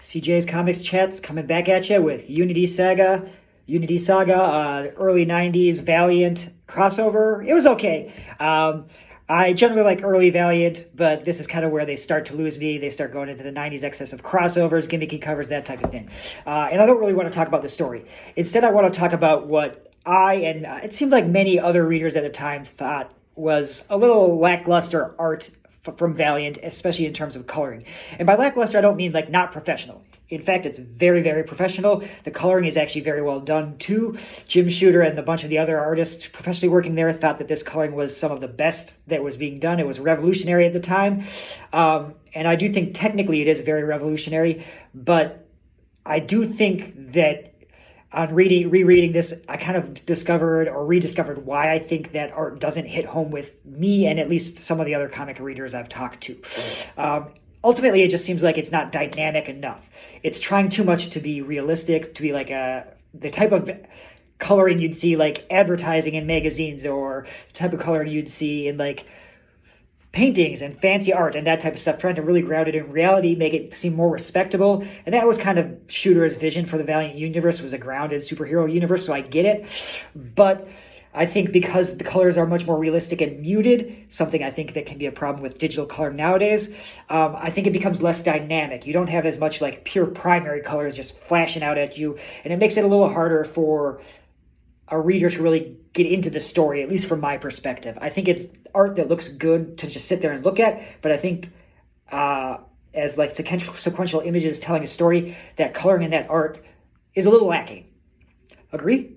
CJ's Comics Chats coming back at you with Unity Saga, early 90s Valiant crossover. It was okay. I generally like early Valiant, but this is kind of where they start to lose me. They start going into the 90s excess of crossovers, gimmicky covers, that type of thing. And I don't really want to talk about the story. Instead, I want to talk about what it seemed like many other readers at the time thought was a little lackluster art from Valiant, especially in terms of coloring. And by lackluster, I don't mean like not professional. In fact, it's very, very professional. The coloring is actually very well done too. Jim Shooter and a bunch of the other artists professionally working there thought that this coloring was some of the best that was being done. It was revolutionary at the time. And I do think technically it is very revolutionary, but I do think that on rereading this, I kind of discovered or rediscovered why I think that art doesn't hit home with me and at least some of the other comic readers I've talked to. Ultimately, it just seems like it's not dynamic enough. It's trying too much to be realistic, to be like the type of coloring you'd see like advertising in magazines, or the type of coloring you'd see in like paintings and fancy art and that type of stuff, trying to really ground it in reality, make it seem more respectable. And that was kind of Shooter's vision for the Valiant universe, was a grounded superhero universe, so I get it. But I think because the colors are much more realistic and muted, something I think that can be a problem with digital color nowadays, I think it becomes less dynamic. You don't have as much like pure primary colors just flashing out at you, and it makes it a little harder for a reader to really get into the story, at least from my perspective. I think it's art that looks good to just sit there and look at, but I think as like sequential images telling a story, that coloring in that art is a little lacking. Agree?